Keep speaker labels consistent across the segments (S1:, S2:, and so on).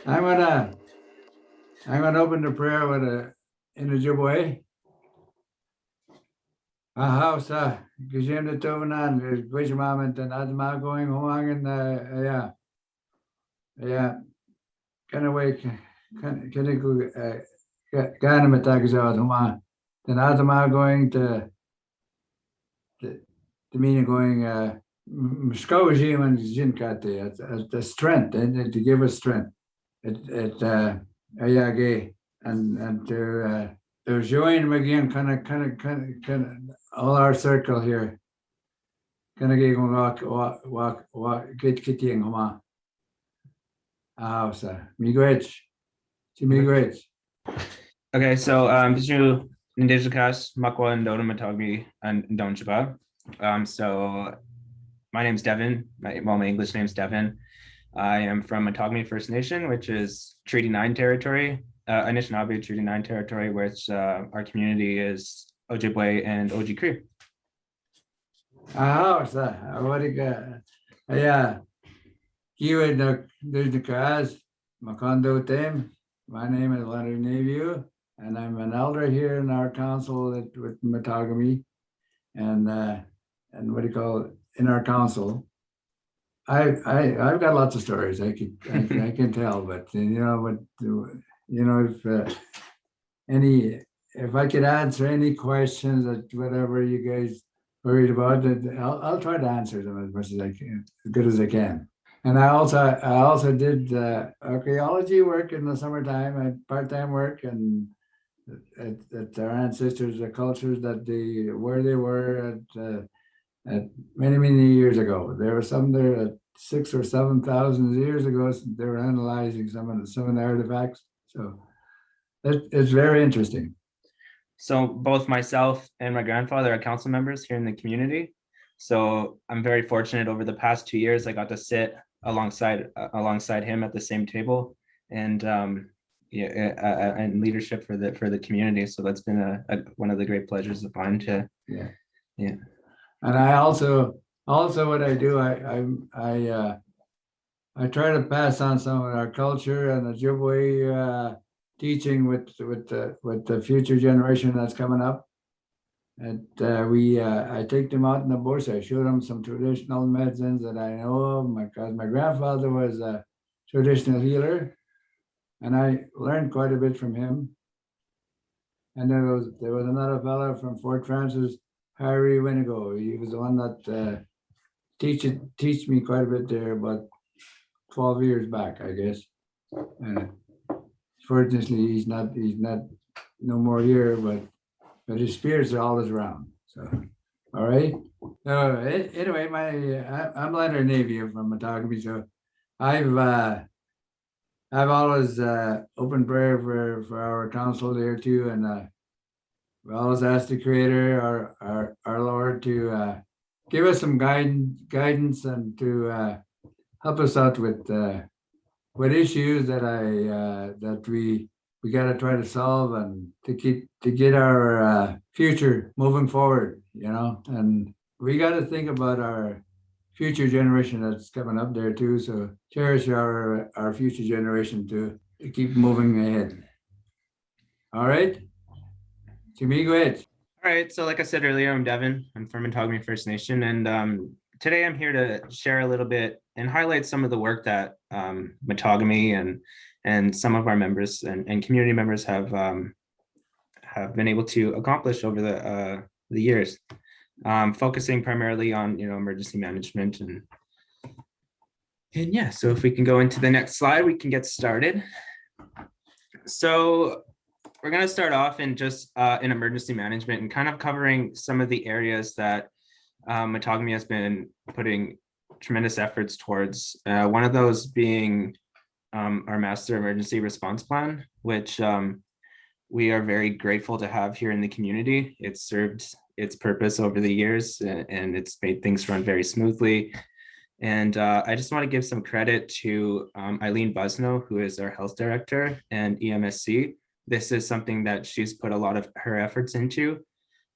S1: I'm gonna open the prayer with a in a Ojibwe. House Gajim the Tovanan, Guijamament and Adama going home and yeah, kind of wake kind of go Mattagami Huma. Then Adama going to the meaning going Mshkawajim and Jinkate the strength and to give us strength. It Ayage and to join them again kind of all our circle here. Kind of get walk get kitting homa. Miigwech. Miigwech.
S2: Okay, so Bizhiw, nindizhinikaaz, mukwa, nindoodem, Mattagami, and nindoonjibaa. So my name's Devin. My English name's Devin. I am from Mattagami First Nation, which is Treaty 9 territory, Anishinaabe Treaty 9 territory, which our community is Ojibwe and Oji Cree.
S1: What do you got? Yeah. Nindizhinikaaz, nindoodem. My name is Devin Naveau, and I'm an elder here in our council with Mattagami, and what do you call it in our council. I've got lots of stories I can tell, but if I could answer any questions that whatever you guys worried about, I'll try to answer them as much as I can, as good as I can. And I also did archaeology work in the summertime. I had part-time work and at our ancestors, the cultures where they were at many years ago. There were some there at 6,000 or 7,000 years ago. They were analyzing some of the artifacts. So it's very interesting.
S2: So both myself and my grandfather are council members here in the community. So I'm very fortunate. Over the past 2 years, I got to sit alongside him at the same table and and leadership for the community. So that's been one of the great pleasures of mine to yeah.
S1: And I also what I do, I try to pass on some of our culture and the Ojibwe teaching with the future generation that's coming up. And I take them out in the bush. I show them some traditional medicines that I know of because my grandfather was a traditional healer, and I learned quite a bit from him. And there was another fellow from Fort Francis, Harry Winigo. He was the one that teach me quite a bit there about 12 years back, I guess. Fortunately, he's not no more here, but his spirits are always around. So, all right. Anyway, I'm Devin Naveau from Mattagami. So I've always opened prayer for our council there too, and we always ask the Creator, our Lord, to give us some guidance and to help us out with issues that we got to try to solve and to get our future moving forward, and we got to think about our future generation that's coming up there too. So cherish our future generation to keep moving ahead. All right. Go ahead.
S2: All right. So like I said earlier, I'm Devin. I'm from Mattagami First Nation, and today I'm here to share a little bit and highlight some of the work that Mattagami and some of our members and community members have been able to accomplish over the years, focusing primarily on emergency management and yeah. So if we can go into the next slide, we can get started. So we're going to start off in just in emergency management and kind of covering some of the areas that Mattagami has been putting tremendous efforts towards. One of those being our Master Emergency Response Plan, which we are very grateful to have here in the community. It's served its purpose over the years, and it's made things run very smoothly. And I just want to give some credit to Eileen Busno, who is our health director and EMSC. This is something that she's put a lot of her efforts into.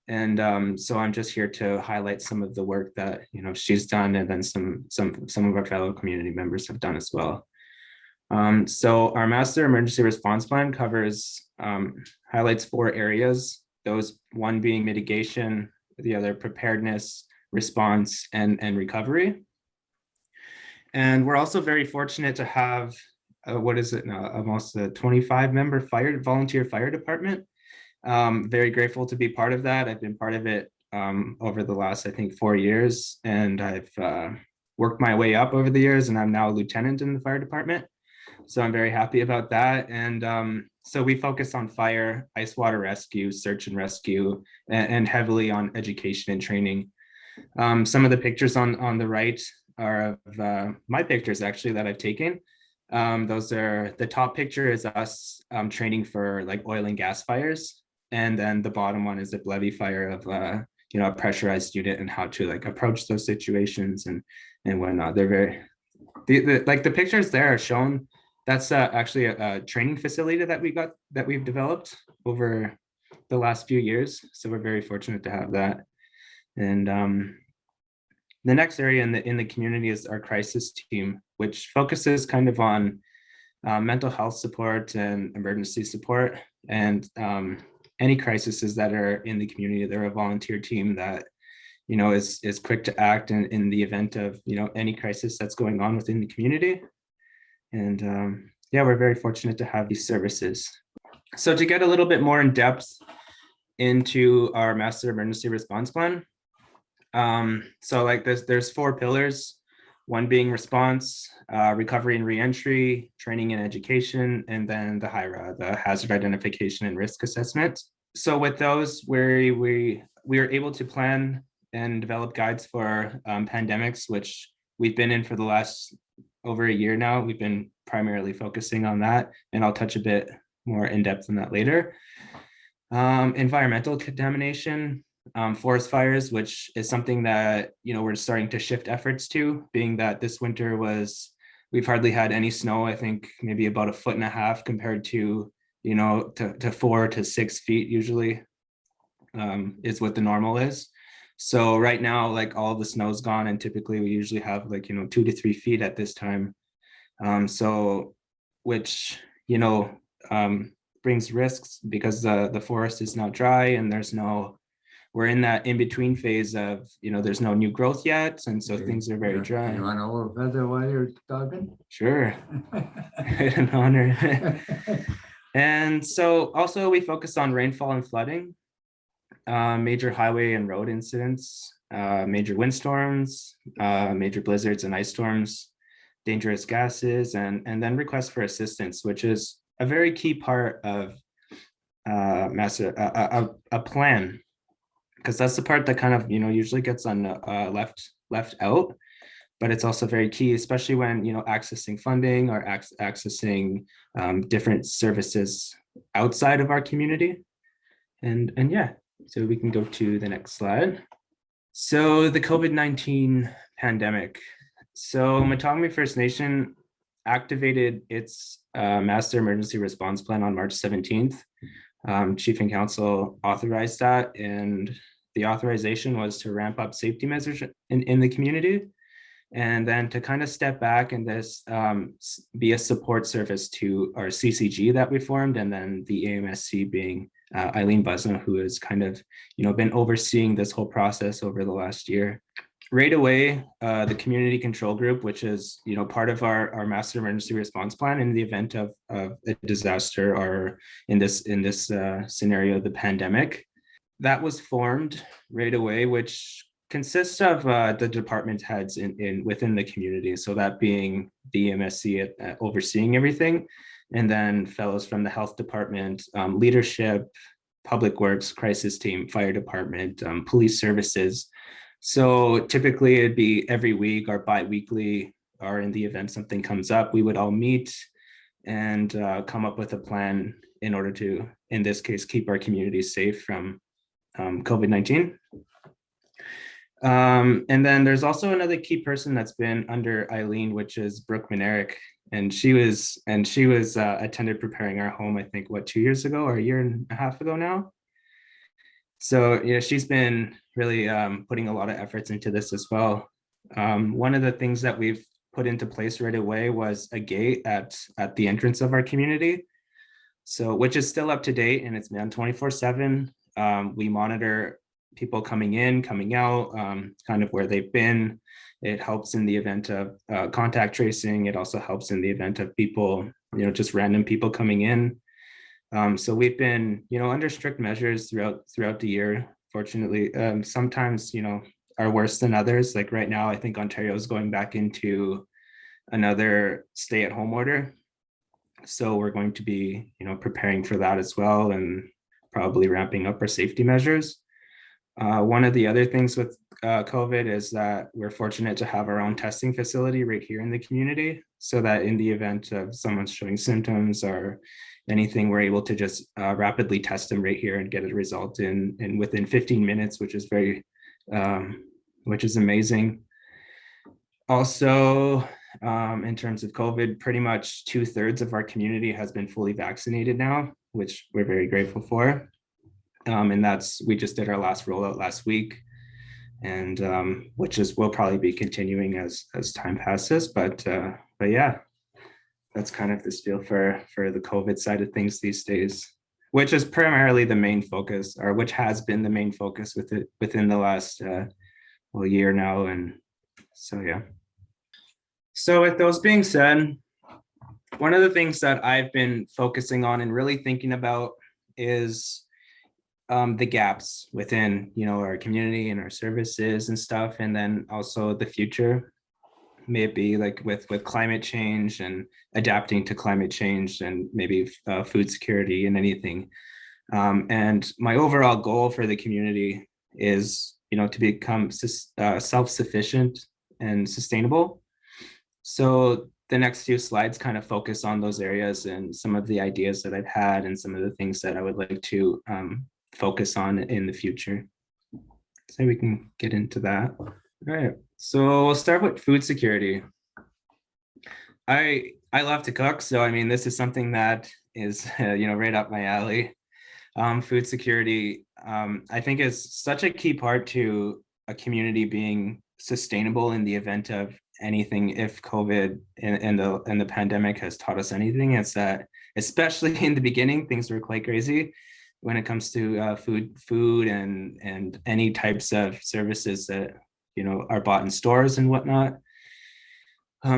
S2: And so I'm just here to highlight some of the work that she's done, and then some of our fellow community members have done as well. So our master emergency response plan covers, highlights 4 areas, those one being mitigation, the other preparedness, response, and recovery. And we're also very fortunate to have, what is it now, almost a 25-member volunteer fire department. Very grateful to be part of that. I've been part of it over the last, I think, 4 years, and I've worked my way up over the years, and I'm now a lieutenant in the fire department. So I'm very happy about that. And so we focus on fire, ice water rescue, search and rescue, and heavily on education and training. Some of the pictures on the right are of my pictures actually that I've taken. Those are, the top picture is us training for like oil and gas fires. And then the bottom one is a levee fire of a pressurized unit and how to like approach those situations and whatnot. They're very, like the pictures there are shown. That's actually a training facility that we've developed over the last few years. So we're very fortunate to have that. And the next area in the community is our crisis team, which focuses kind of on mental health support and emergency support, and any crises that are in the community. They're a volunteer team that is quick to act in the event of any crisis that's going on within the community. And yeah, we're very fortunate to have these services. So to get a little bit more in depth into our master emergency response plan, so like there's 4 pillars, one being response, recovery and reentry, training and education, and then the HIRA, the hazard identification and risk assessment. So with those, we are able to plan and develop guides for pandemics, which we've been in for the last over a year now. We've been primarily focusing on that, and I'll touch a bit more in depth on that later. Environmental contamination, forest fires, which is something that we're starting to shift efforts to, being that this winter we've hardly had any snow. I think maybe about 1.5 feet compared to to 4 to 6 feet usually is what the normal is. So right now, like all of the snow's gone, and typically we usually have like 2 to 3 feet at this time. So which brings risks because the forest is not dry, and we're in that in-between phase of there's no new growth yet, and so things are very dry.
S1: You want to know about that while you're talking?
S2: Sure. An honor. And so also we focus on rainfall and flooding, major highway and road incidents, major windstorms, major blizzards and ice storms, dangerous gases, and then requests for assistance, which is a very key part of a plan, because that's the part that kind of usually gets left out, but it's also very key, especially when accessing funding or accessing different services outside of our community. And yeah, so we can go to the next slide. So the COVID-19 pandemic. So Mattagami First Nation activated its master emergency response plan on March 17th. Chief and Council authorized that, and the authorization was to ramp up safety measures in the community, and then to kind of step back and this be a support service to our CCG that we formed, and then the AMSC being Eileen Busno, who has kind of been overseeing this whole process over the last year. Right away, the community control group, which is part of our master emergency response plan in the event of a disaster, or in this scenario, the pandemic, that was formed right away, which consists of the department heads within the community. So that being the MSC overseeing everything, and then fellows from the health department, leadership, public works, crisis team, fire department, police services. So typically it'd be every week or bi-weekly, or in the event something comes up, we would all meet and come up with a plan in order to, in this case, keep our community safe from COVID-19. And then there's also another key person that's been under Eileen, which is Brooke Minerick. And she was attended preparing our home, I think, 2 years ago or 1.5 years ago now. So she's been really putting a lot of efforts into this as well. One of the things that we've put into place right away was a gate at the entrance of our community. So, which is still up to date and it's been 24/7. We monitor people coming in, coming out, kind of where they've been. It helps in the event of contact tracing. It also helps in the event of people, just random people coming in. So we've been, under strict measures throughout the year. Fortunately, sometimes, are worse than others. Like right now, I think Ontario is going back into another stay-at-home order. So we're going to be, preparing for that as well, and probably ramping up our safety measures. One of the other things with COVID is that we're fortunate to have our own testing facility right here in the community, so that in the event of someone showing symptoms or anything, we're able to just rapidly test them right here and get a result in within 15 minutes, which is which is amazing. Also, in terms of COVID, pretty much 2/3 of our community has been fully vaccinated now, which we're very grateful for. And we just did our last rollout last week, and which will probably be continuing as time passes. But yeah, that's kind of the spiel for the COVID side of things these days, which is primarily the main focus, or which has been the main focus within the last year now. And so yeah. So with those being said, one of the things that I've been focusing on and really thinking about is the gaps within, our community and our services and stuff, and then also the future, maybe like with climate change and adapting to climate change, and maybe food security and anything. And my overall goal for the community is, to become self-sufficient and sustainable. So the next few slides kind of focus on those areas and some of the ideas that I've had and some of the things that I would like to focus on in the future. So we can get into that. All right, so we'll start with food security. I love to cook, so I mean, this is something that is right up my alley. Food security, I think, is such a key part to a community being sustainable in the event of anything. If COVID and the pandemic has taught us anything, it's that, especially in the beginning, things were quite crazy when it comes to food and any types of services that are bought in stores and whatnot.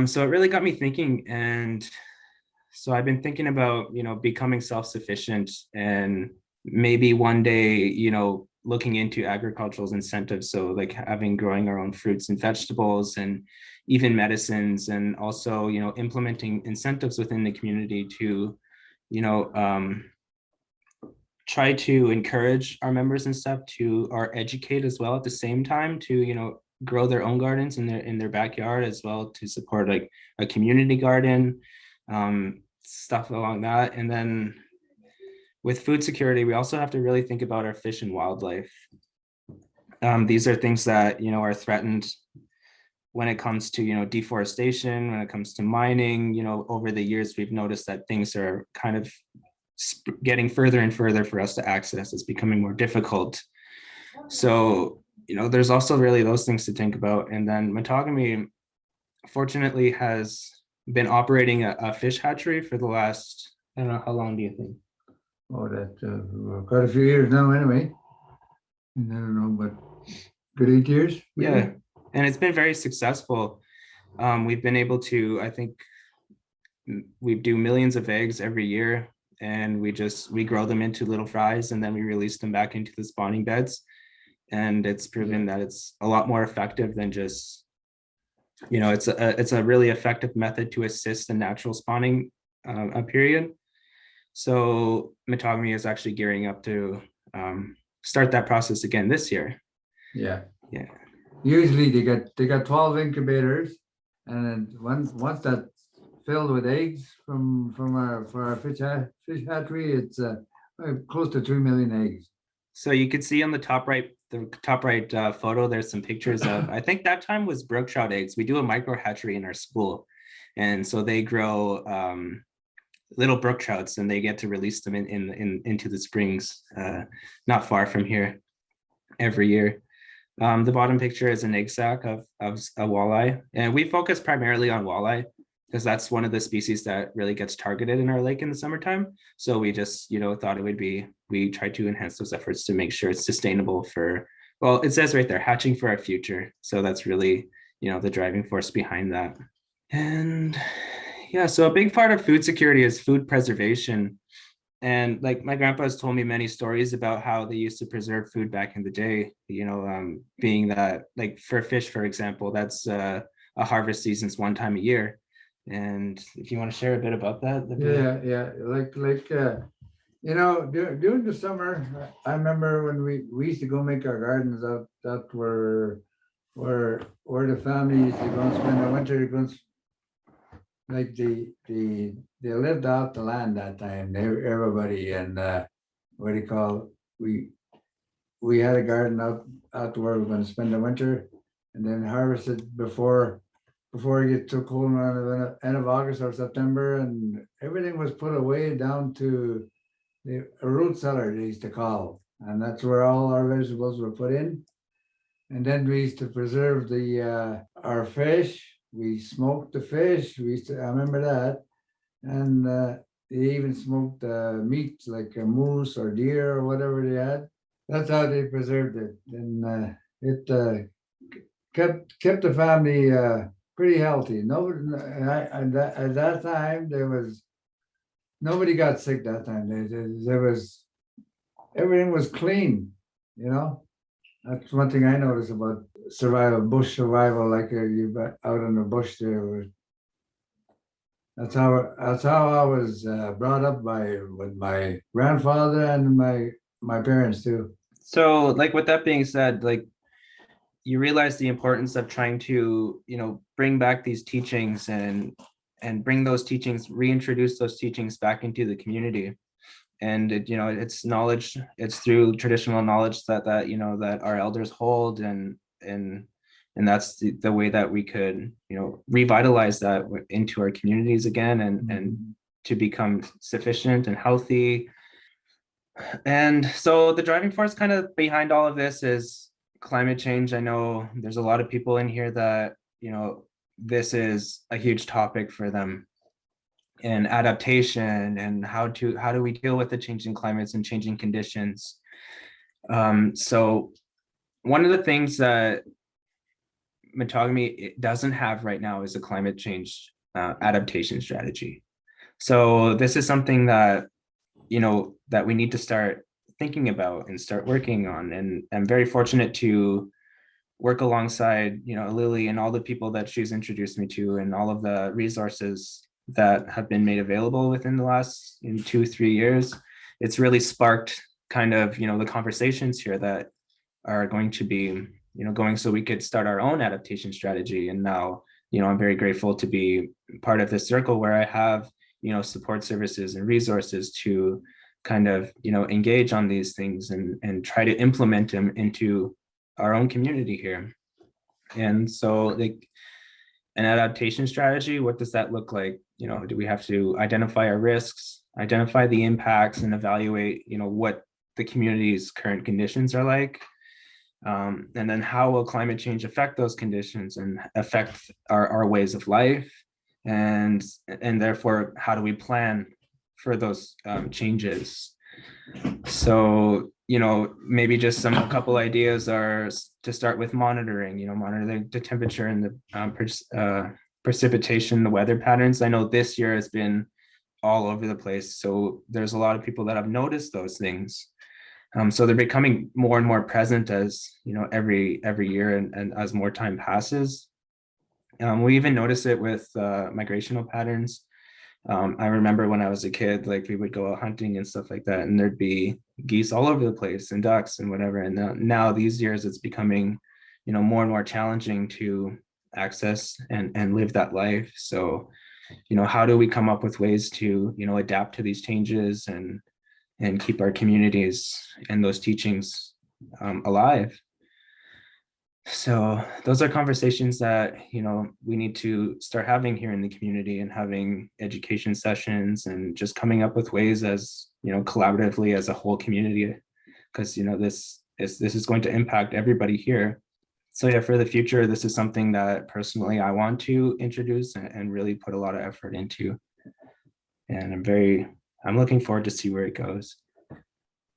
S2: So it really got me thinking, and so I've been thinking about becoming self-sufficient, and maybe one day looking into agricultural incentives, so like growing our own fruits and vegetables and even medicines, and also implementing incentives within the community to try to encourage our members and stuff to educate as well at the same time, to grow their own gardens in their backyard, as well to support like a community garden, stuff along that. And then with food security, we also have to really think about our fish and wildlife. These are things that are threatened when it comes to deforestation, when it comes to mining. Over the years, we've noticed that things are kind of getting further and further for us to access. It's becoming more difficult. So there's also really those things to think about. And then Mattagami, fortunately, has been operating a fish hatchery for the last, I don't know, how long do you think?
S1: Oh, that quite a few years now anyway. And I don't know, but good 8 years. Maybe?
S2: Yeah, and it's been very successful. We've been able to, I think, we do millions of eggs every year, and we grow them into little fries, and then we release them back into the spawning beds. And it's proven that it's a lot more effective than just, it's a really effective method to assist the natural spawning period. So Mattagami is actually gearing up to start that process again this year.
S1: Yeah.
S2: Yeah.
S1: Usually they got 12 incubators, and then once that's filled with eggs for our fish hatchery, it's close to 3 million eggs.
S2: So you could see on the top right photo, there's some pictures of, I think that time was brook trout eggs. We do a micro hatchery in our school, and so they grow little brook trouts, and they get to release them into the springs not far from here every year. The bottom picture is an egg sac of a walleye, and we focus primarily on walleye because that's one of the species that really gets targeted in our lake in the summertime. So we just, thought it would be, we try to enhance those efforts to make sure it's sustainable for, well, it says right there, hatching for our future. So that's really, the driving force behind that. And yeah, so a big part of food security is food preservation. And like my grandpa has told me many stories about how they used to preserve food back in the day, being that like for fish, for example, that's a harvest season's one time a year. And if you want to share a bit about that.
S1: Yeah. During the summer, I remember when we used to go make our gardens out, that where the family used to go and spend the winter, like they lived out the land that time, everybody, and what do you call, we had a garden out where we were going to spend the winter, and then harvested before it get too cold around the end of August or September, and everything was put away down to a root cellar, they used to call, and that's where all our vegetables were put in. And then we used to preserve our fish. We smoked the fish. I remember that. And they even smoked meat like a moose or deer or whatever they had. That's how they preserved it. And it kept the family pretty healthy. Nobody at that time nobody got sick that time. There was everything was clean, That's one thing I noticed about bush survival, like you out in the bush there. That's how I was brought up with my grandfather and my parents too.
S2: So like with that being said, like you realize the importance of trying to, bring back these teachings and bring those teachings, reintroduce those teachings back into the community. And it's knowledge, it's through traditional knowledge that that our elders hold, and that's the way that we could revitalize that into our communities again, and to become sufficient and healthy. And so the driving force kind of behind all of this is climate change. I know there's a lot of people in here that this is a huge topic for them, and adaptation, and how do we deal with the changing climates and changing conditions. So one of the things that Mattagami doesn't have right now is a climate change adaptation strategy. So this is something that that we need to start thinking about and start working on. And I'm very fortunate to work alongside Lily and all the people that she's introduced me to, and all of the resources that have been made available within the last 2-3 years. It's really sparked kind of the conversations here that are going to be going, so we could start our own adaptation strategy. And now I'm very grateful to be part of this circle where I have support services and resources to kind of engage on these things and try to implement them into our own community here. And so like an adaptation strategy, what does that look like? Do we have to identify our risks, identify the impacts, and evaluate what the community's current conditions are like, and then how will climate change affect those conditions and affect our ways of life, and therefore how do we plan for those changes? So maybe just a couple ideas are to start with monitoring the temperature and the precipitation, the weather patterns. I know this year has been all over the place, so there's a lot of people that have noticed those things. So they're becoming more and more present as every year, and as more time passes. We even notice it with migrational patterns. I remember when I was a kid, like we would go out hunting and stuff like that, and there'd be geese all over the place and ducks and whatever. And now these years it's becoming, more and more challenging to access and live that life. So, how do we come up with ways to, adapt to these changes and keep our communities and those teachings alive? So those are conversations that we need to start having here in the community, and having education sessions, and just coming up with ways as collaboratively as a whole community, because this is going to impact everybody here. So yeah, for the future, this is something that personally I want to introduce and really put a lot of effort into. And I'm looking forward to see where it goes.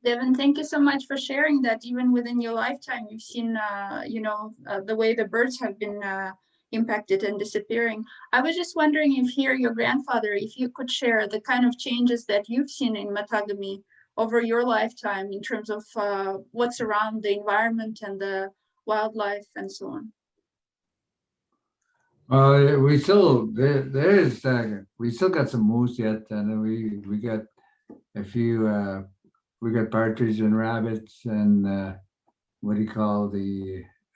S3: Devin, thank you so much for sharing that. Even within your lifetime, you've seen, the way the birds have been impacted and disappearing. I was just wondering if here, your grandfather, if you could share the kind of changes that you've seen in Mattagami over your lifetime in terms of what's around the environment and the wildlife and so on.
S1: We still we still got some moose yet, and we got a few. We got partridge and rabbits, and what do you call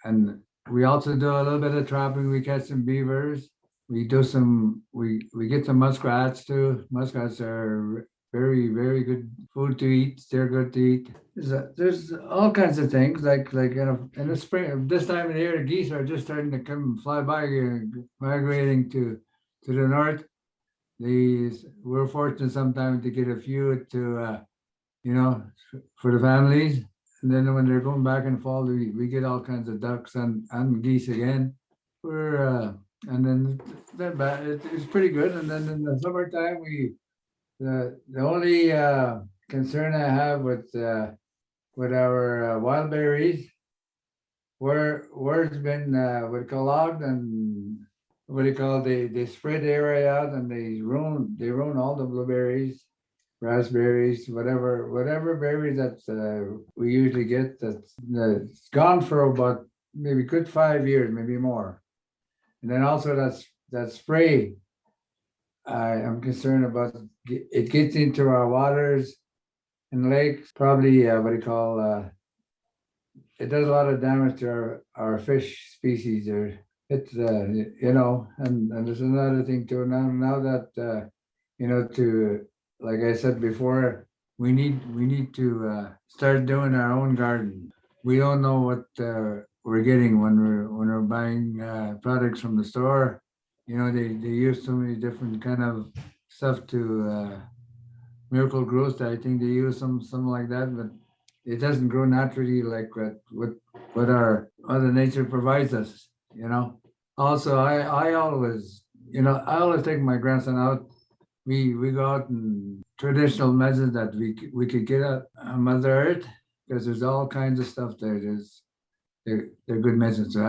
S1: and we also do a little bit of trapping. We catch some beavers. We do some. We get some muskrats too. Muskrats are very, very good food to eat. They're good to eat. There's all kinds of things like in the spring, this time of the year, the geese are just starting to come fly by, migrating to the north. We're fortunate sometimes to get a few to for the families, and then when they're going back in fall, we get all kinds of ducks and geese again. And then it's pretty good. And then in the summertime, the only concern I have with our wild berries, where it's been clogged, and what do you call they spread the area out, and they ruin all the blueberries, raspberries, whatever berries that we usually get, that's gone for about maybe good 5 years, maybe more. And then also that spray, I am concerned about. It gets into our waters and lakes, probably it does a lot of damage to our fish species. Or it's and there's another thing too. Now that to, like I said before, we need to start doing our own garden. We don't know what we're getting when we're buying products from the store. They use so many different kind of stuff to miracle growth. I think they use something like that, but it doesn't grow naturally like what our Mother Nature provides us. Also, I always take my grandson out. We go out and traditional methods that we could get at Mother Earth, because there's all kinds of stuff there. They're good medicines. So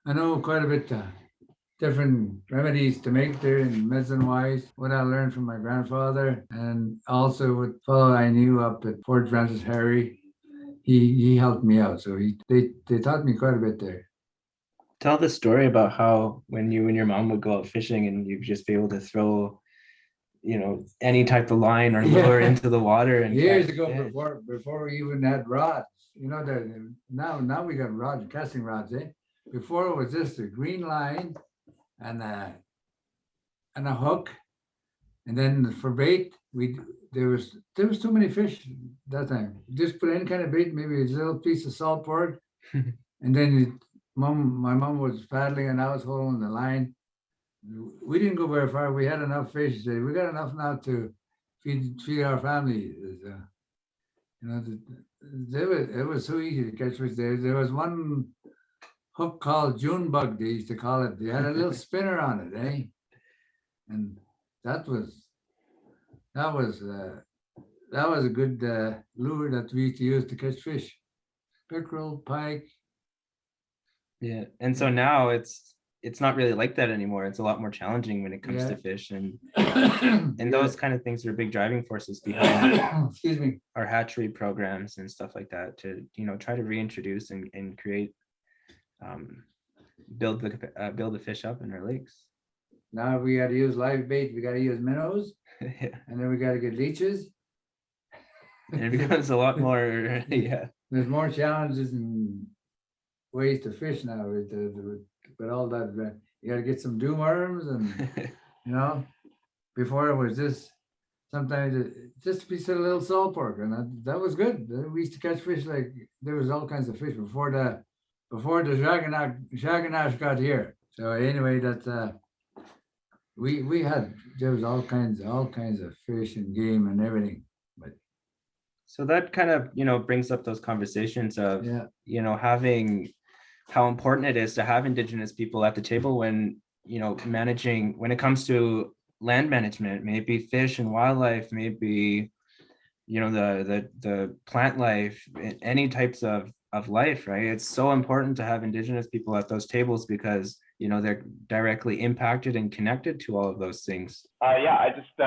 S1: I know quite a bit different remedies to make there in medicine wise, what I learned from my grandfather, and also with fellow I knew up at Fort Francis Harry. He helped me out, so they taught me quite a bit there.
S2: Tell the story about how when you and your mom would go out fishing and you'd just be able to throw any type of line or lure into the water. And
S1: years ago, before we even had rods, now we got rods, casting rods. Before it was just a green line and a hook, and then for bait, there was too many fish that time. Just put any kind of bait, maybe a little piece of salt pork, and then my mom was paddling and I was holding the line. We didn't go very far. We had enough fish. We got enough now to feed our family. It was so easy to catch fish. There was one hook called June bug, they used to call it. They had a little spinner on it, and that was a good lure that we used to use to catch fish, pickerel, pike.
S2: Yeah, and so now it's not really like that anymore. It's a lot more challenging when it comes to fish, and those kind of things are big driving forces behind
S1: excuse me,
S2: our hatchery programs and stuff like that, to try to reintroduce and create build the fish up in our lakes.
S1: Now we got to use live bait. We got to use minnows,
S2: Yeah.
S1: And then we got to get leeches.
S2: And it becomes a lot more. Yeah,
S1: there's more challenges and ways to fish now with all that. You got to get some dew worms, and before it was just sometimes just a piece of little salt pork, and that was good. We used to catch fish like there was all kinds of fish before the Shagganash got here. So anyway, that there was all kinds of fish and game and everything. But
S2: So that kind of, brings up those conversations of,
S1: Yeah.
S2: having how important it is to have Indigenous people at the table when, managing, when it comes to land management, maybe fish and wildlife, maybe, the plant life, any types of life, right? It's so important to have Indigenous people at those tables because, they're directly impacted and connected to all of those things.
S4: Yeah, I just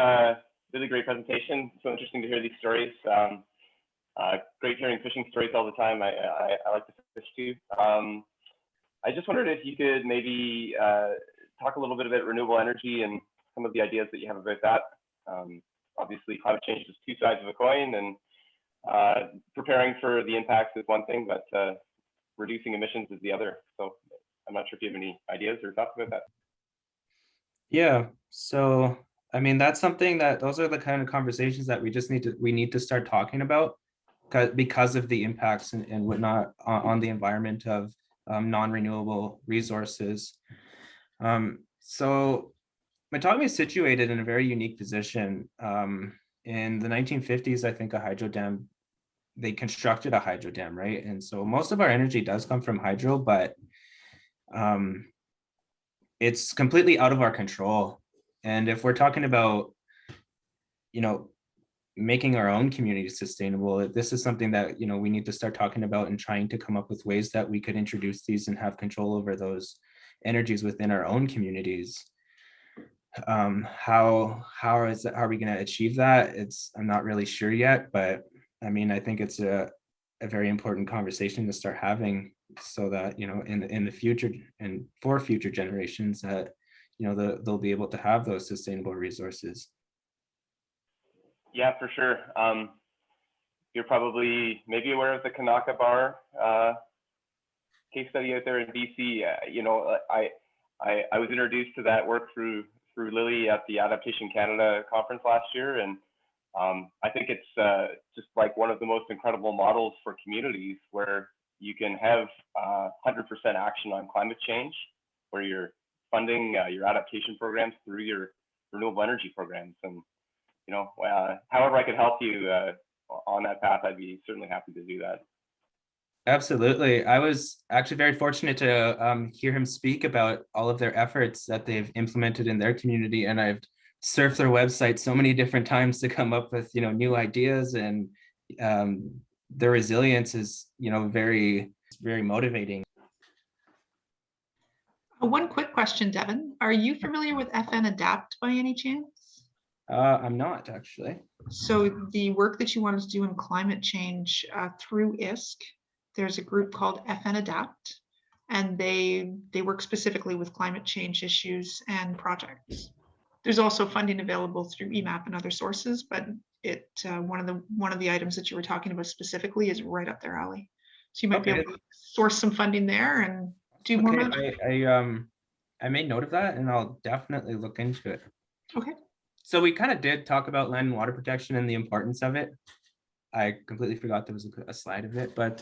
S4: really great presentation. So interesting to hear these stories. Great hearing fishing stories all the time. I like to fish too. I just wondered if you could maybe talk a little bit about renewable energy and some of the ideas that you have about that. Obviously, climate change is two sides of a coin, and preparing for the impacts is one thing, but reducing emissions is the other. So I'm not sure if you have any ideas or thoughts about that.
S2: Yeah, so I mean, that's something that those are the kind of conversations that we need to start talking about because of the impacts and whatnot on the environment of non-renewable resources. So Mattagami is situated in a very unique position. In the 1950s, I think they constructed a hydro dam, right? And so most of our energy does come from hydro, but it's completely out of our control. And if we're talking about, making our own community sustainable, this is something that, we need to start talking about and trying to come up with ways that we could introduce these and have control over those energies within our own communities. How are we going to achieve that? I'm not really sure yet, but I mean, I think it's a very important conversation to start having so that, in the future and for future generations that, they'll be able to have those sustainable resources.
S4: Yeah, for sure. You're probably maybe aware of the Kanaka Bar case study out there in BC. I was introduced to that work through Lily at the Adaptation Canada conference last year, and I think it's just like one of the most incredible models for communities where you can have 100% action on climate change, where you're funding your adaptation programs through your renewable energy programs. And however I could help you on that path, I'd be certainly happy to do that.
S2: Absolutely. I was actually very fortunate to hear him speak about all of their efforts that they've implemented in their community. And I've surfed their website so many different times to come up with, new ideas, and their resilience is, very, very motivating.
S5: One quick question, Devin. Are you familiar with FEN Adapt by any chance?
S2: I'm not actually.
S5: So the work that you wanted to do in climate change through ISK, there's a group called FEN Adapt, and they work specifically with climate change issues and projects. There's also funding available through EMAP and other sources, but one of the items that you were talking about specifically is right up their alley. So you might be able to source some funding there and do more.
S2: I made note of that, and I'll definitely look into it.
S5: Okay.
S2: So we kind of did talk about land and water protection and the importance of it. I completely forgot there was a slide of it, but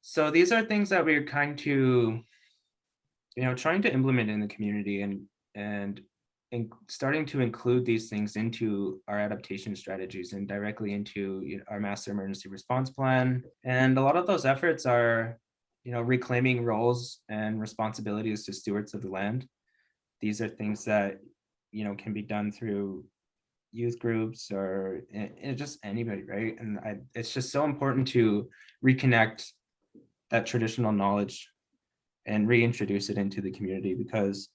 S2: so these are things that we're trying to implement in the community and starting to include these things into our adaptation strategies and directly into our master emergency response plan. And a lot of those efforts are, reclaiming roles and responsibilities to stewards of the land. These are things that, can be done through youth groups or just anybody, right? And it's just so important to reconnect that traditional knowledge and reintroduce it into the community, because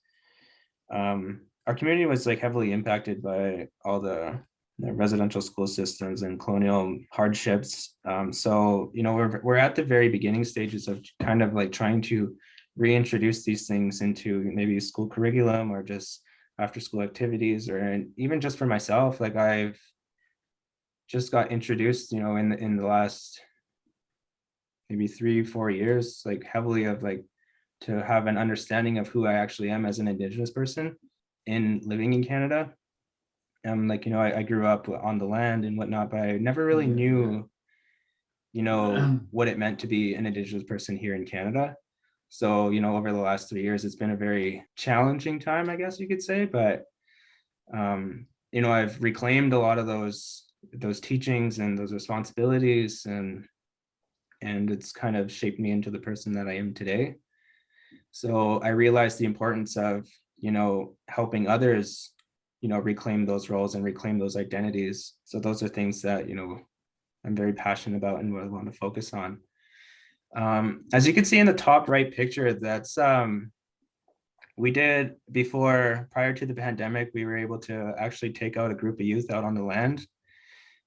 S2: our community was heavily impacted by all the residential school systems and colonial hardships. So, we're at the very beginning stages of kind of trying to reintroduce these things into maybe school curriculum or just after school activities, or even just for myself, I've just got introduced, in the last maybe 3-4 years, heavily of to have an understanding of who I actually am as an Indigenous person in living in Canada. I grew up on the land and whatnot, but I never really knew, what it meant to be an Indigenous person here in Canada. So, over the last 3 years, it's been a very challenging time, I guess you could say, but, I've reclaimed a lot of those, those teachings and those responsibilities, and it's kind of shaped me into the person that I am today. So I realized the importance of, you know, helping others, you know, reclaim those roles and reclaim those identities. So those are things that, you know, I'm very passionate about and what I want to focus on. As you can see in the top right picture, that's we did prior to the pandemic, we were able to actually take out a group of youth out on the land.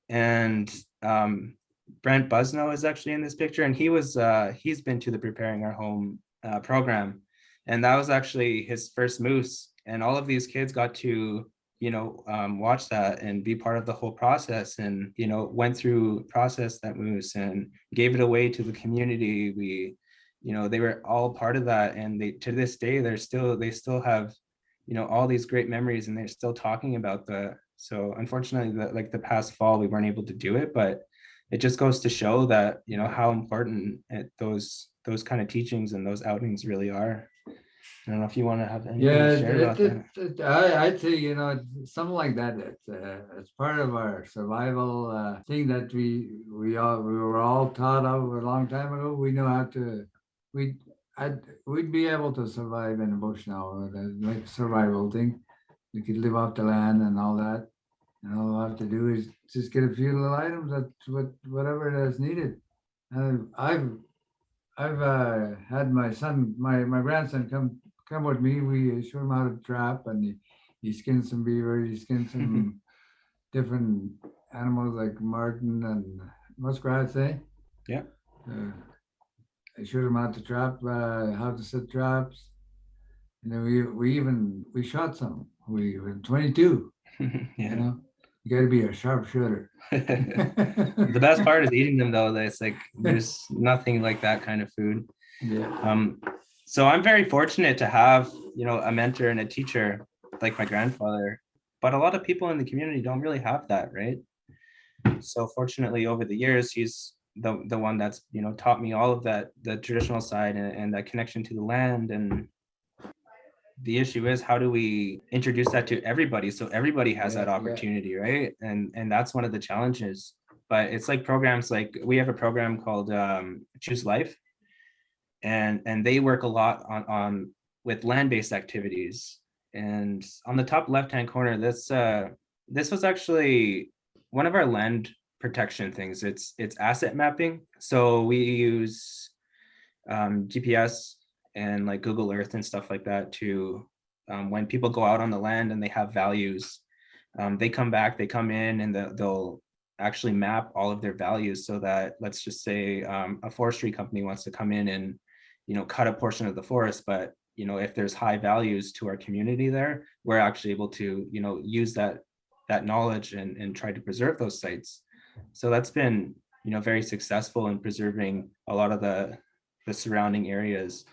S2: And Brent Busno is actually in this picture, and he's been to the Preparing Our Home program, and that was actually his first moose. And all of these kids got to, you know, watch that and be part of the whole process, and, you know, went through process that moose and gave it away to the community. We, you know, they were all part of that, and they, to this day, they still have, you know, all these great memories, and they're still talking about that. So unfortunately, like the past fall, we weren't able to do it, but it just goes to show that, you know, how important those kind of teachings and those outings really are. I don't know if you want to have anything
S1: Yeah,
S2: to share about that.
S1: I'd say, you know, something like that. It's part of our survival thing that we were all taught of a long time ago. We know how to. We'd be able to survive in the bush now. Like survival thing. We could live off the land and all that. And all we have to do is just get a few little items. That's whatever is needed. And I've had my son, my grandson come with me. We show him how to trap, and he skins some beaver, he skins some different animals like marten and muskrats, eh?
S2: Yeah.
S1: I showed him how to trap, how to set traps. And then we shot some. We were 22.
S2: Yeah.
S1: You know, you got to be a sharpshooter.
S2: The best part is eating them, though. It's like there's nothing like that kind of food.
S1: Yeah.
S2: So I'm very fortunate to have, you know, a mentor and a teacher like my grandfather, but a lot of people in the community don't really have that, right? So fortunately, over the years, he's the one that's, you know, taught me all of that, the traditional side and that connection to the land. And the issue is, how do we introduce that to everybody so everybody has that opportunity, right? And that's one of the challenges. But it's like programs, like we have a program called Choose Life, and they work a lot on with land-based activities. And on the top left-hand corner, this was actually one of our land protection things. It's asset mapping. So we use GPS and like Google Earth and stuff like that to, when people go out on the land and they have values, they come in and they'll actually map all of their values, so that, let's just say a forestry company wants to come in and, you know, cut a portion of the forest, but, you know, if there's high values to our community there, we're actually able to, you know, use that knowledge and try to preserve those sites. So that's been, you know, very successful in preserving a lot of the surrounding areas.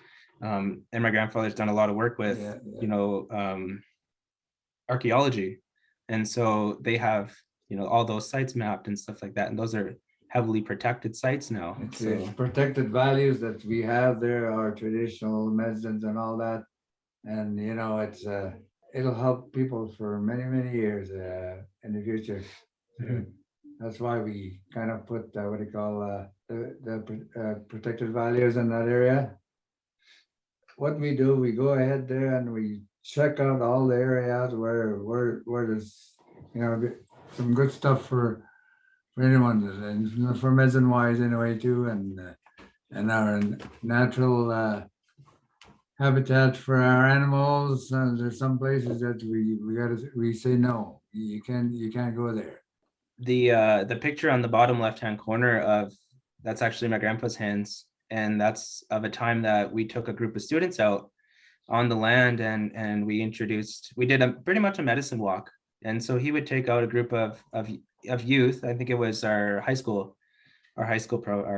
S2: And my grandfather's done a lot of work with, you know, archaeology. And so they have, you know, all those sites mapped and stuff like that. And those are heavily protected sites now.
S1: It's protected values that we have there, our traditional medicines and all that. And, you know, it'll help people for many, many years in the future. That's why we kind of put what do you call the protected values in that area. What we do, we go ahead there and we check out all the areas where there's, you know, some good stuff for anyone, and for medicine wise anyway too, and our natural habitats for our animals. There's some places that we say no, you can't go there.
S2: The picture on the bottom left-hand corner that's actually my grandpa's hands, and that's of a time that we took a group of students out on the land, and we did pretty much a medicine walk. And so he would take out a group of youth. I think it was our high school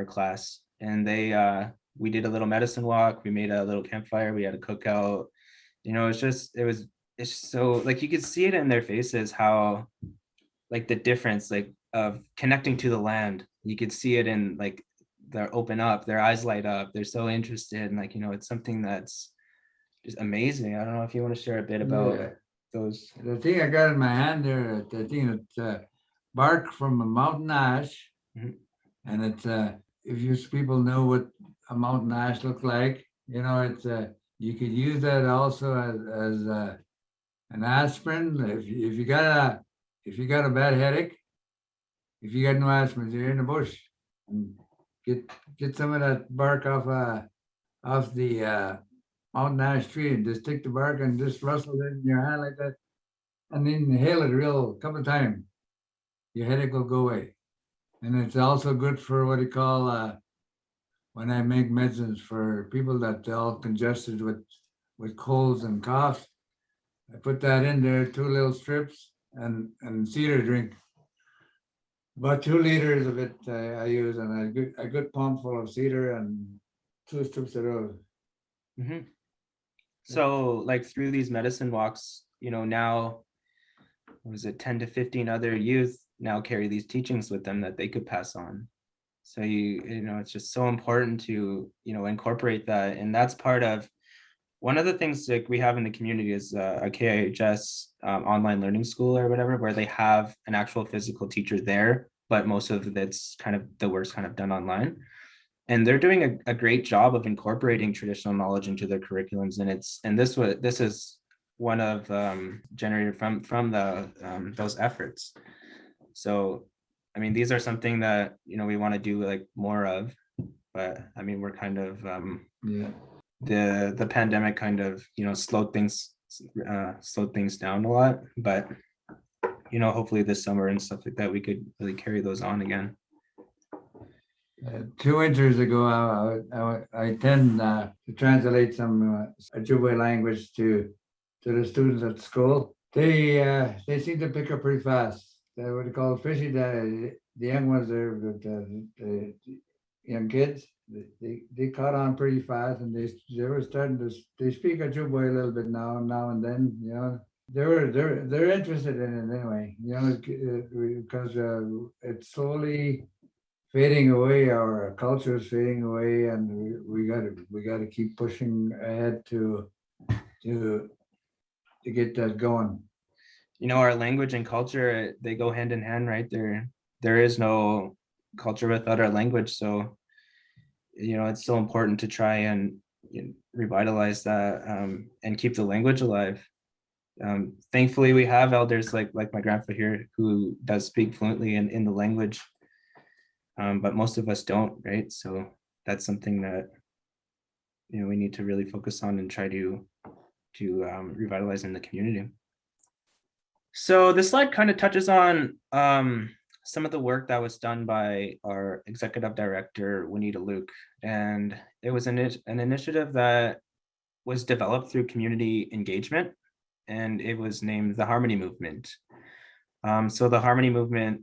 S2: class, and we did a little medicine walk. We made a little campfire. We had a cookout. You know, it's so, like, you could see it in their faces, how, like, the difference, like, of connecting to the land. You could see it in, like, they're open up, their eyes light up, they're so interested, and, like, you know, it's something that's just amazing. I don't know if you want to share a bit about those.
S1: The thing I got in my hand there, the thing that bark from a mountain ash.
S2: Mhm.
S1: And it's, if you people know what a mountain ash looks like, you know, it's, you could use that also as an aspirin. If you got a bad headache, if you got no aspirin, you're in the bush, and get some of that bark off the mountain ash tree, and just take the bark and just rustle it in your hand like that, and then inhale it real couple of times. Your headache will go away. And it's also good for what you call when I make medicines for people that all congested with colds and coughs. I put that in there, 2 little strips, and cedar drink. About 2 liters of it I use, and a good palm full of cedar and 2 strips of those.
S2: Mhm. So like through these medicine walks, now, what was it, 10 to 15 other youth now carry these teachings with them that they could pass on. So it's just so important to, incorporate that. And that's part of one of the things like we have in the community is a KIHS online learning school or whatever, where they have an actual physical teacher there, but most of it's kind of the work's kind of done online. And they're doing a great job of incorporating traditional knowledge into their curriculums. And this is one of generated from those efforts. So, I mean, these are something that, we want to do like more of, but I mean, we're kind of,
S1: Yeah.
S2: the pandemic kind of, slowed things down a lot, but, hopefully this summer and stuff like that, we could really carry those on again.
S1: 2 winters ago, I tend to translate some Ojibwe language to the students at school. They seem to pick up pretty fast. They're what they call, especially the young ones, the young kids. They caught on pretty fast, and they were starting to they speak Ojibwe a little bit now and then. They're interested in it anyway. Because it's slowly fading away. Our culture is fading away, and we got to keep pushing ahead to get that going.
S2: Our language and culture, they go hand in hand, right? There is no culture without our language. So, it's so important to try and revitalize that and keep the language alive. Thankfully, we have elders like my grandpa here who does speak fluently in the language. But most of us don't, right? So that's something that we need to really focus on and try to revitalize in the community. So this slide kind of touches on some of the work that was done by our executive director, Juanita Luke, and it was an initiative that was developed through community engagement, and it was named the Harmony Movement. So the Harmony Movement,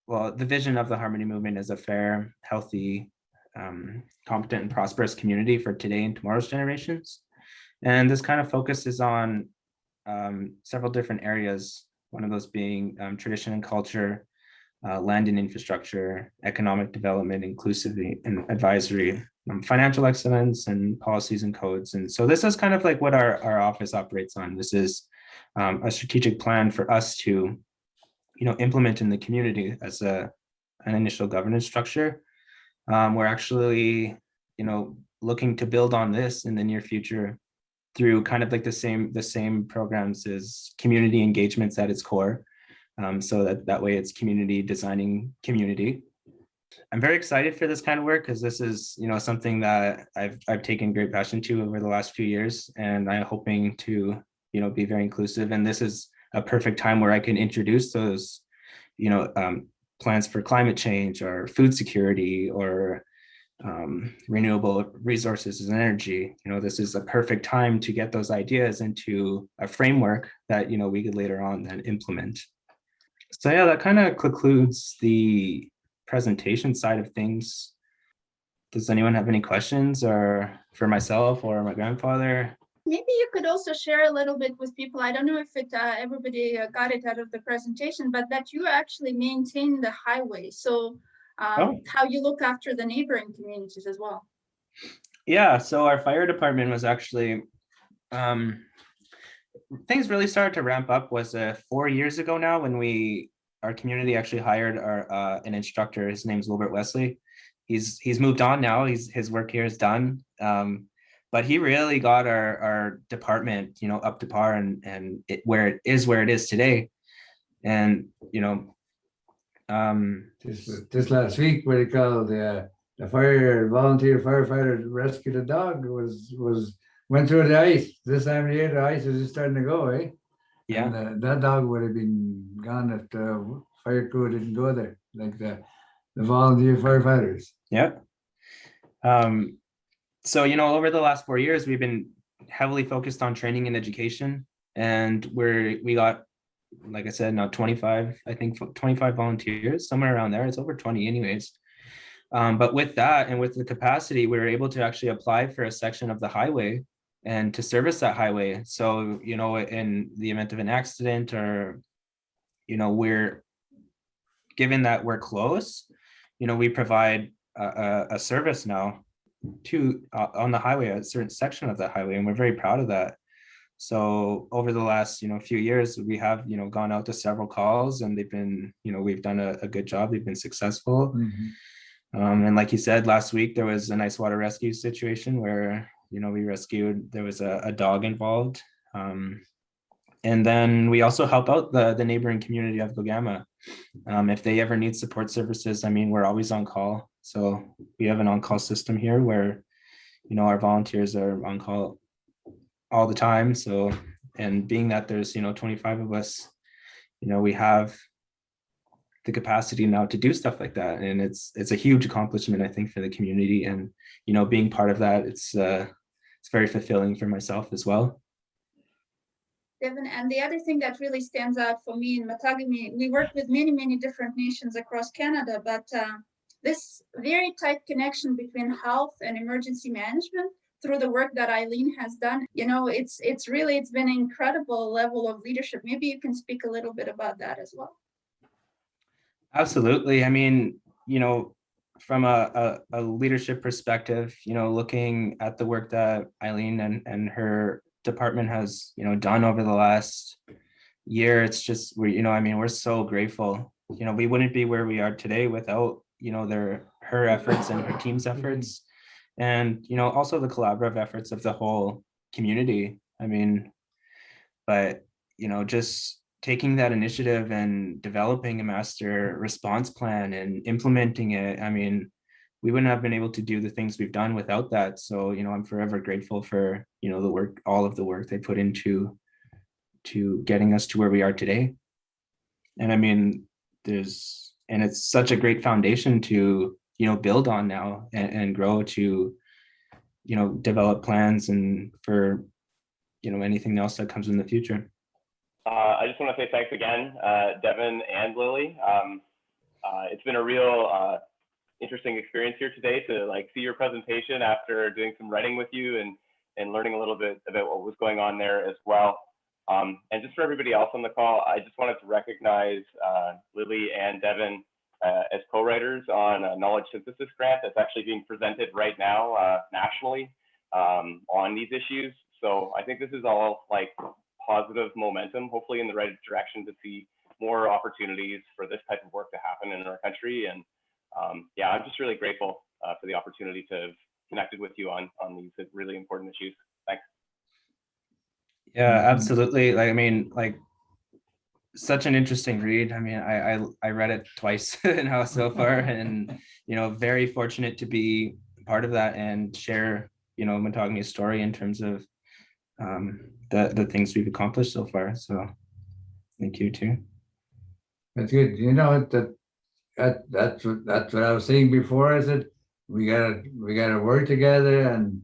S2: well, the vision of the Harmony Movement is a fair, healthy, competent, and prosperous community for today and tomorrow's generations. And this kind of focuses on several different areas, one of those being tradition and culture, land and infrastructure, economic development, inclusivity and advisory, financial excellence, and policies and codes. And so this is kind of like what our office operates on. This is a strategic plan for us to implement in the community as an initial governance structure. We're actually, looking to build on this in the near future through kind of like the same programs as community engagements at its core. So that way it's community designing community. I'm very excited for this kind of work because this is, something that I've taken great passion to over the last few years, and I'm hoping to, be very inclusive. And this is a perfect time where I can introduce those, plans for climate change or food security or renewable resources and energy. This is a perfect time to get those ideas into a framework that, we could later on then implement. So yeah, that kind of concludes the presentation side of things. Does anyone have any questions or for myself or my grandfather?
S3: Maybe you could also share a little bit with people. I don't know if everybody got it out of the presentation, but that you actually maintain the highway. So how you look after the neighboring communities as well.
S2: Yeah, so our fire department was actually, things really started to ramp up was 4 years ago now when we our community actually hired an instructor. His name's Wilbert Wesley. He's moved on now. His work here is done. But he really got our department, you know, up to par and where it is today. And, you know,
S1: Just last week, what do you call the volunteer firefighter rescued a dog, went through the ice. This time of year, the ice is just starting to go, eh?
S2: yeah.
S1: And that dog would have been gone if the fire crew didn't go there, like the volunteer firefighters.
S2: Yeah. So, you know, over the last 4 years, we've been heavily focused on training and education, and we got, like I said, now 25, I think 25 volunteers, somewhere around there. It's over 20 anyways. But with that and with the capacity, we were able to actually apply for a section of the highway and to service that highway. So, you know, in the event of an accident, or, you know, given that we're close, you know, we provide a service now to on the highway, a certain section of that highway, and we're very proud of that. So over the last, you know, few years, we have, you know, gone out to several calls, and they've been, you know, we've done a good job. They've been successful. And like you said, last week there was an ice water rescue situation where, you know, there was a dog involved. And then we also help out the neighboring community of Gogama. If they ever need support services, I mean, we're always on call. So we have an on-call system here where, you know, our volunteers are on call all the time. So, and being that there's, you know, 25 of us, you know, we have the capacity now to do stuff like that. And it's a huge accomplishment, I think, for the community. And, you know, being part of that, it's very fulfilling for myself as well.
S3: Devin, and the other thing that really stands out for me in Mattagami, we work with many, many different nations across Canada, but this very tight connection between health and emergency management through the work that Eileen has done, you know, it's been an incredible level of leadership. Maybe you can speak a little bit about that as well.
S2: Absolutely. I mean, you know, from a leadership perspective, you know, looking at the work that Eileen and her department has, you know, done over the last year, it's just, you know, I mean, we're so grateful. You know, we wouldn't be where we are today without, you know, her efforts and her team's efforts, and, you know, also the collaborative efforts of the whole community. I mean, but, you know, just taking that initiative and developing a master response plan and implementing it, I mean, we wouldn't have been able to do the things we've done without that. So, you know, I'm forever grateful for, you know, the work, all of the work they put into getting us to where we are today. And I mean, it's such a great foundation to, you know, build on now and grow to, you know, develop plans and for, you know, anything else that comes in the future.
S4: I just want to say thanks again, Devin and Lily. It's been a real interesting experience here today to like see your presentation after doing some writing with you and learning a little bit about what was going on there as well. And just for everybody else on the call, I just wanted to recognize Lily and Devin as co-writers on a knowledge synthesis grant that's actually being presented right now nationally on these issues. So I think this is all like positive momentum, hopefully in the right direction to see more opportunities for this type of work to happen in our country. And yeah, I'm just really grateful for the opportunity to have connected with you on these really important issues. Thanks.
S2: Yeah, absolutely. Like, I mean, like, such an interesting read. I mean, I read it twice now so far, and, you know, very fortunate to be part of that and share, you know, Mattagami's story in terms of the things we've accomplished so far. So thank you too.
S1: That's good. You know, that's what I was saying before. I said we gotta work together and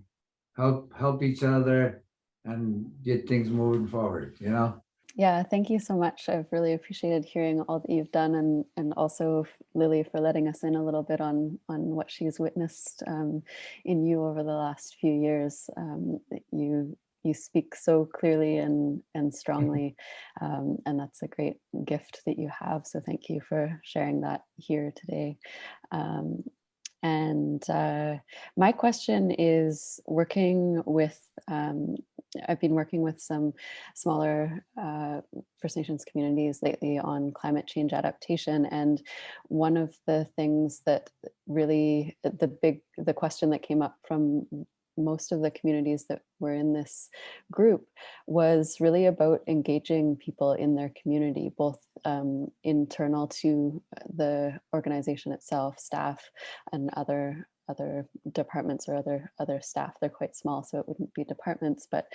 S1: help each other and get things moving forward, you know.
S6: Yeah, thank you so much. I've really appreciated hearing all that you've done, and also Lily for letting us in a little bit on what she's witnessed in you over the last few years. You speak so clearly and strongly, and that's a great gift that you have. So thank you for sharing that here today. And my question is, working with I've been working with some smaller First Nations communities lately on climate change adaptation. And one of the things that really, the question that came up from most of the communities that were in this group was really about engaging people in their community, both internal to the organization itself, staff, and other departments or other staff. They're quite small, so it wouldn't be departments, but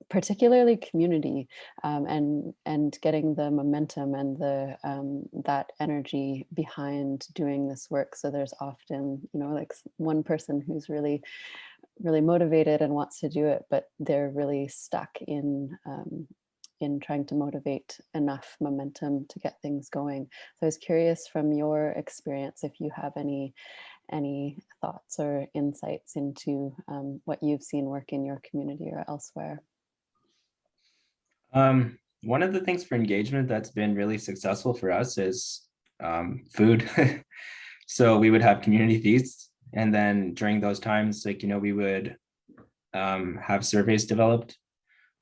S6: particularly community, and getting the momentum and the that energy behind doing this work. So there's often, you know, like one person who's really motivated and wants to do it, but they're really stuck in trying to motivate enough momentum to get things going. So I was curious from your experience if you have any thoughts or insights into what you've seen work in your community or elsewhere.
S2: One of the things for engagement that's been really successful for us is food. So we would have community feasts, and then during those times, like, you know, we would have surveys developed.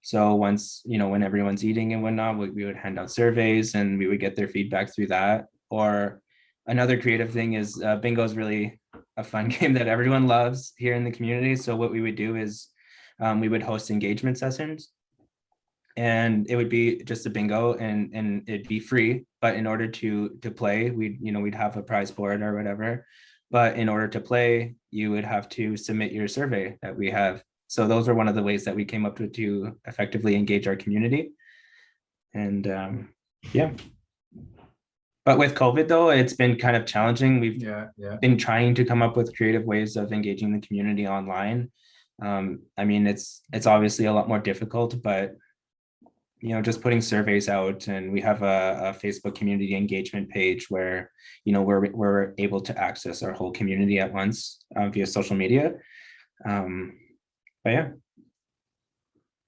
S2: So once, you know, when everyone's eating and whatnot, we would hand out surveys and we would get their feedback through that. Or another creative thing is bingo is really a fun game that everyone loves here in the community. So what we would do is we would host engagement sessions. And it would be just a bingo, and it'd be free. But in order to play, we'd have a prize board or whatever. But in order to play, you would have to submit your survey that we have. So those are one of the ways that we came up with to effectively engage our community. And yeah. But with COVID though, it's been kind of challenging. We've been trying to come up with creative ways of engaging the community online. I mean, it's obviously a lot more difficult, but you know, just putting surveys out, and we have a Facebook community engagement page where, you know, we're able to access our whole community at once via social media. But yeah.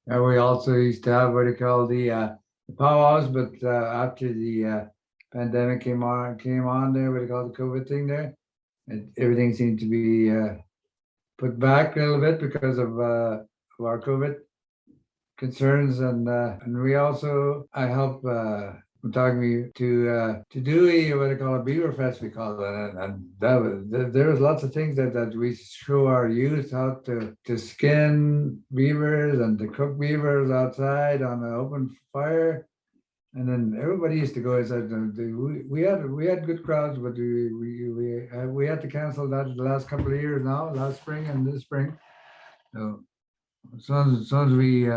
S1: And we also used to have what they call the powwows, but after the pandemic came on there, what they call the COVID thing there, and everything seemed to be put back a little bit because of our COVID concerns, and we also, I help Mattagami to do what they call a beaver fest, we call it, and that was, there was lots of things that we show our youth how to skin beavers and to cook beavers outside on an open fire, and then everybody used to go inside. We had good crowds, but we had to cancel that the last couple of years now, last spring and this spring. So as soon as we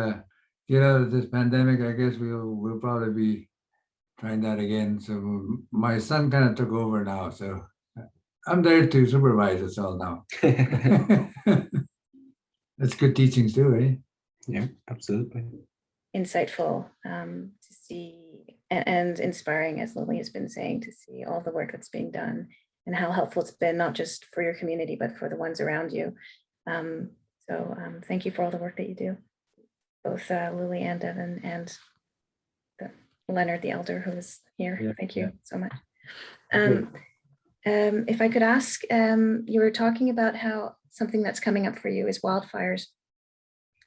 S1: get out of this pandemic, I guess we'll probably be trying that again. So my son kind of took over now, so I'm there to supervise us all now. That's good teachings too, eh?
S2: Yeah, absolutely.
S7: Insightful to see, and inspiring, as Lily has been saying, to see all the work that's being done and how helpful it's been, not just for your community, but for the ones around you. So thank you for all the work that you do, both Lily and Devin, and Leonard the Elder, who is here. Yeah, thank you so much. If I could ask, you were talking about how something that's coming up for you is wildfires.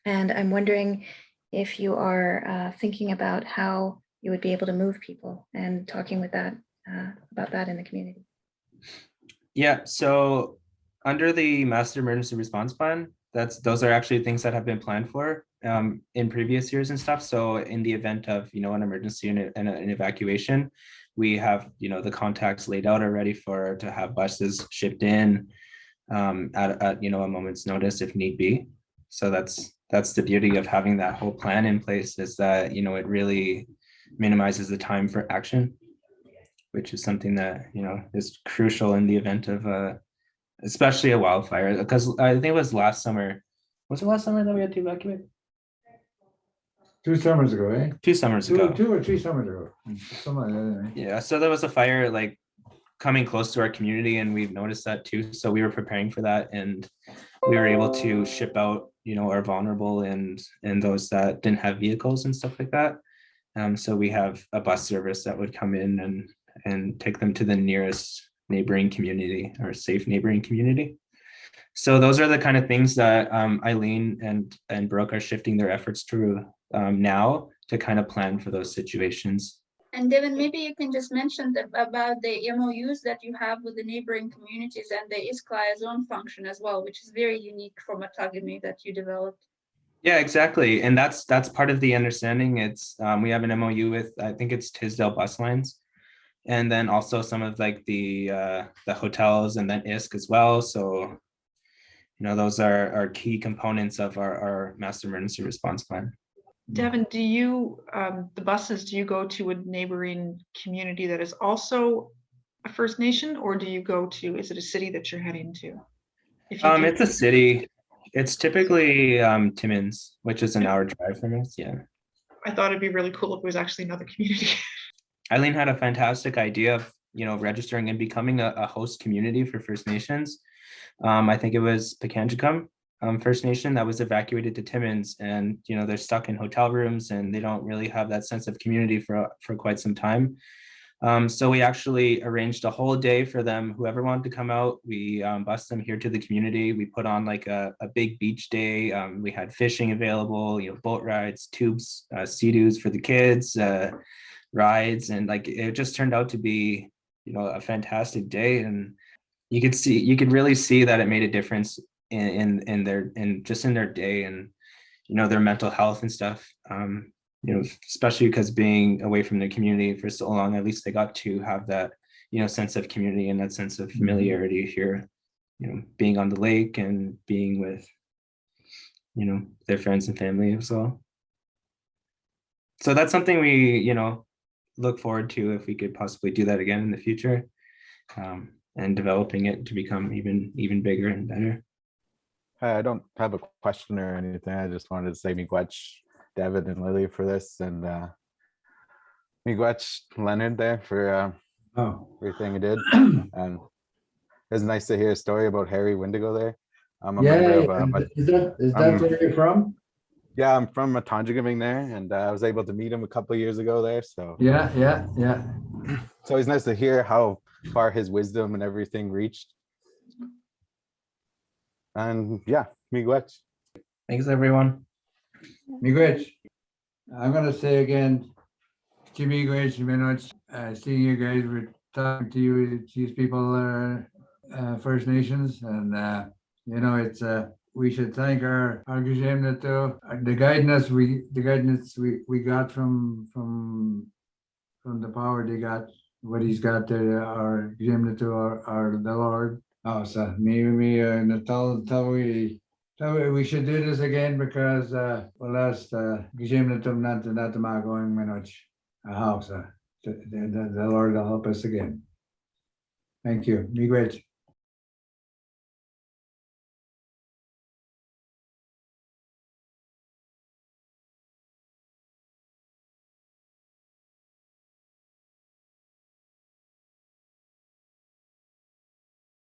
S7: And I'm wondering if you are thinking about how you would be able to move people and talking with that about that in the community.
S2: Yeah, so under the Master Emergency Response Plan, those are actually things that have been planned for in previous years and stuff. So in the event of, you know, an emergency and an evacuation, we have, you know, the contacts laid out already to have buses shipped in at you know, a moment's notice if need be. So that's the beauty of having that whole plan in place, is that, you know, it really minimizes the time for action, which is something that, you know, is crucial in the event of especially a wildfire, because I think it was last summer. Was it last summer that we had to evacuate?
S1: 2 summers ago, eh?
S2: 2 summers ago.
S1: 2 or 3 summers ago. Something.
S2: Yeah, so there was a fire like coming close to our community, and we've noticed that too. So we were preparing for that, and we were able to ship out, you know, our vulnerable and those that didn't have vehicles and stuff like that. So we have a bus service that would come in and take them to the nearest neighboring community or safe neighboring community. So those are the kind of things that Eileen and Brooke are shifting their efforts to now to kind of plan for those situations.
S3: And Devin, maybe you can just mention about the MOUs that you have with the neighboring communities and the Clio Zone function as well, which is very unique for Mattagami that you developed.
S2: Yeah, exactly. And that's part of the understanding. It's we have an MOU with, I think it's Tisdale bus lines, and then also some of like the hotels, and then ISK as well. So, those are key components of our master emergency response plan.
S5: Devin, do you, the buses, do you go to a neighboring community that is also a First Nation, or do you go to, is it a city that you're heading to? If you do,
S2: It's a city. It's typically Timmins, which is an hour drive from us. Yeah.
S5: I thought it'd be really cool if it was actually another community.
S2: Eileen had a fantastic idea of, registering and becoming a host community for First Nations. I think it was Pekanjikam First Nation that was evacuated to Timmins, and they're stuck in hotel rooms and they don't really have that sense of community for quite some time. So we actually arranged a whole day for them. Whoever wanted to come out, we bused them here to the community. We put on like a big beach day. We had fishing available, boat rides, tubes, sea-doos for the kids, rides, and like it just turned out to be, a fantastic day. And you could really see that it made a difference in their day and their mental health and stuff. Especially because being away from the community for so long, at least they got to have that sense of community and that sense of familiarity here, being on the lake and being with their friends and family as well. So that's something we look forward to, if we could possibly do that again in the future, and developing it to become even bigger and better.
S8: Hi, I don't have a question or anything. I just wanted to say miigwech Devin and Lily for this, and miigwech Leonard there for everything he did. And it was nice to hear a story about Harry Windigo there. I'm a member of
S1: is that where you're from?
S8: yeah, I'm from Mattagami there, and I was able to meet him a couple of years ago there. So
S1: Yeah.
S8: it's always nice to hear how far his wisdom and everything reached. And yeah, miigwech.
S2: Thanks, everyone.
S1: Miigwech. I'm gonna say again, miigwech minutes. Seeing you guys, we're talking to you, these people are First Nations, and it's we should thank our Gijimnato, the guidance we got from the power they got, what he's got there, our Gijimnato, our the Lord. Oh, so me we should do this again, because last Gijimnatum not going minutes a house. The Lord will help us again. Thank you. Miigwech.